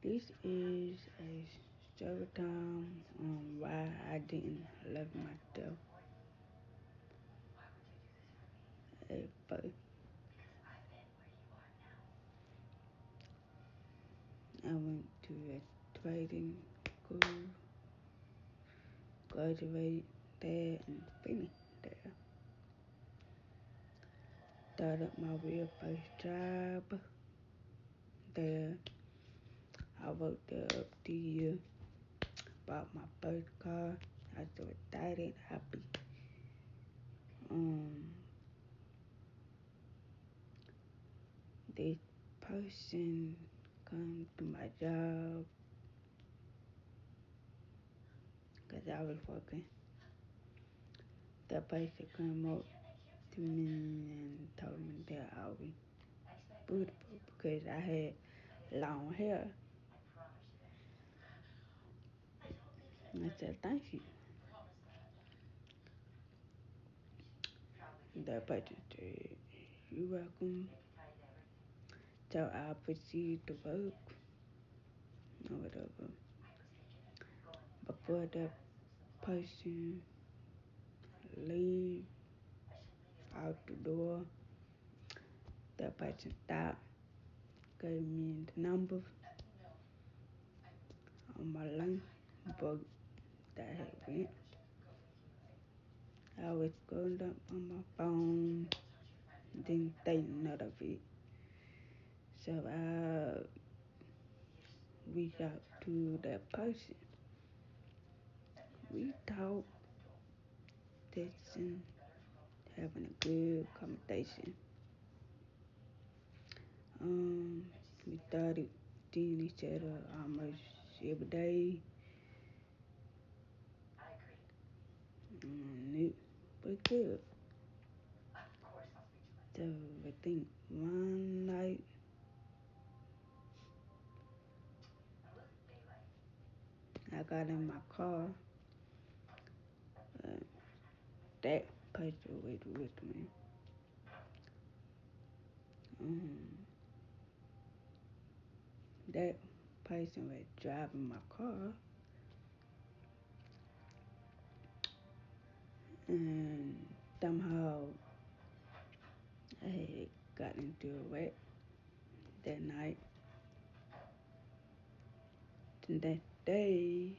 This is a story time on why I didn't love myself at first. I went to a trading school, graduated there, and finished there. Started my real first job there. I worked there up to year, bought my first car. I was so excited, happy. Um, this person come to my job because I was working. That person came up to me and told me that I was beautiful because I had long hair. And I said, thank you. That person said, you're welcome. So I proceeded to work or whatever. Before that person leave out the door, that person stopped, gave me the number on my lunch book that I had went. I was scrolling up on my phone, didn't think none of it. So I reached out to that person. We talked, texting, having a good conversation. Um, we started seeing each other almost every day. It was good. So I think one night I got in my car. Uh, that person was with me. Um, that person was driving my car, and somehow I had got into a wreck that night. And that day,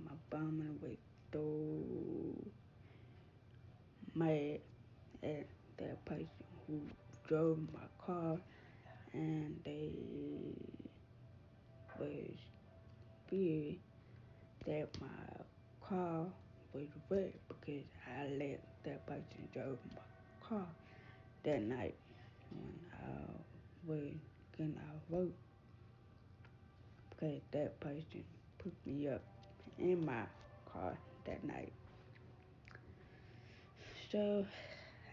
my bummer was so mad at that person who drove my car, and they was furious that my car was wrecked because I let that person drive my car that night when I was getting out of work because that person put me up in my car that night. So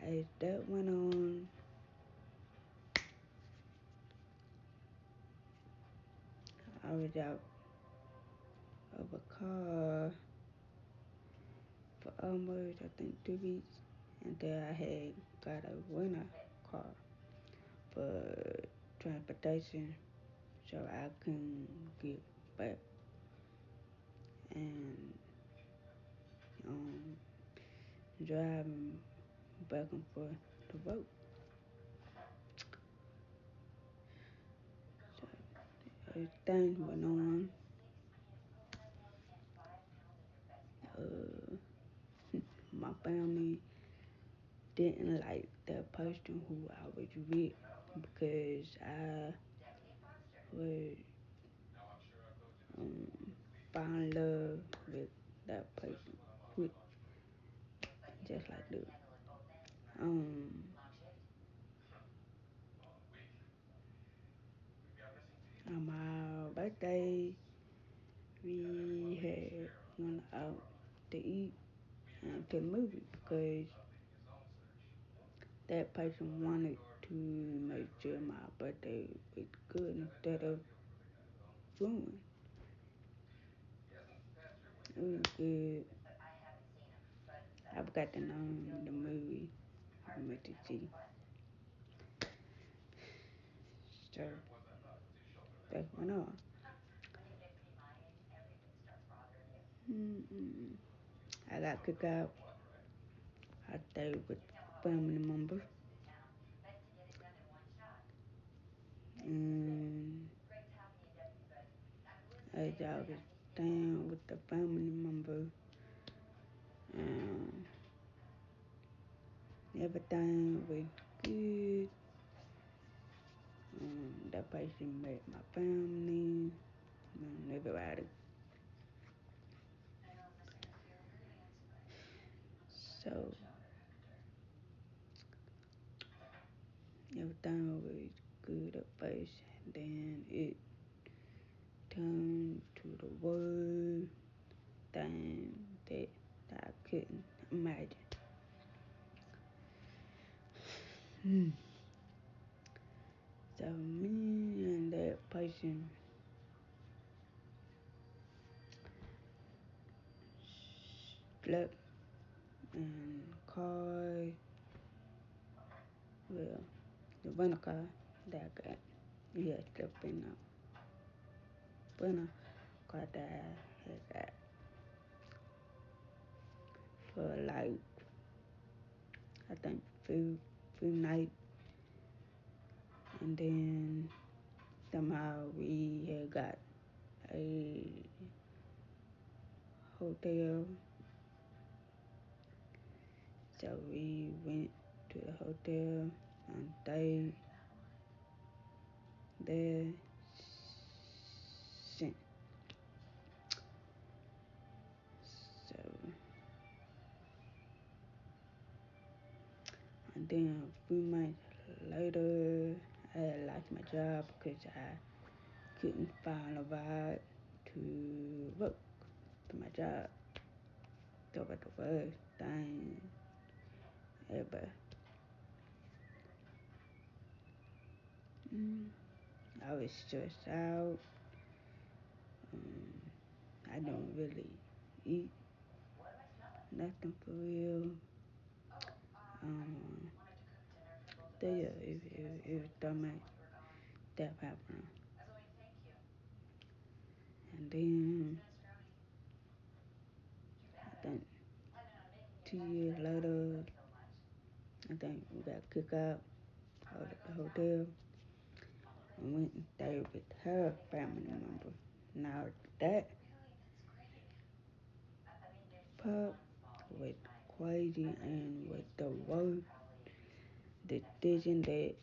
as that went on, I was out of a car for almost I think 2 weeks until I had got a winter car for transportation so I can get back and um, driving back and forth to work. So as things went on, uh, my family didn't like that person who I was with because I was um, fall in love with that person quick, just like that. Um, on my birthday, we had went out to eat and to the movie because that person wanted to make sure my birthday was good instead of ruined. It was good. I forgot the name of the movie we went to see. So back when mm, I got kicked out. I stayed with family members, and as I was staying with the family member, um, everything was good. That person met my family, everybody. So everything was good at first, then it turned to the worst thing that I couldn't imagine. Hmm. So me and that person slept in car, well, the rental car that I got. We had slept in the rental car that I had got for like, I think, few nights. And then somehow we had got a hotel. So we went to the hotel and stayed there since. So, and then a few months later, I had lost my job because I couldn't find a ride to work to my job. So was the worst thing ever. Mm, I was stressed out. Um, I don't really eat nothing for real. Um, so yeah, it was dumb that happened. And then I think 2 years later, I think we got kicked out of the hotel and went and stayed with her family member. Now that part was crazy and was the worst decision that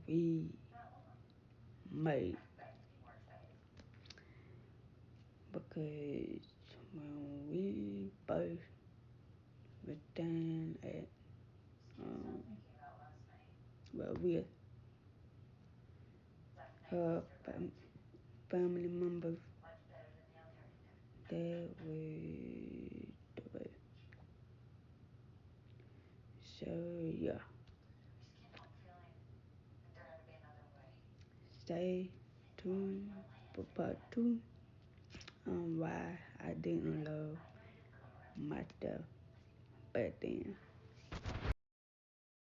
we made because when we both were staying at um, well with her family members, that was the way. So yeah, stay tuned for part two on why I didn't love myself back then.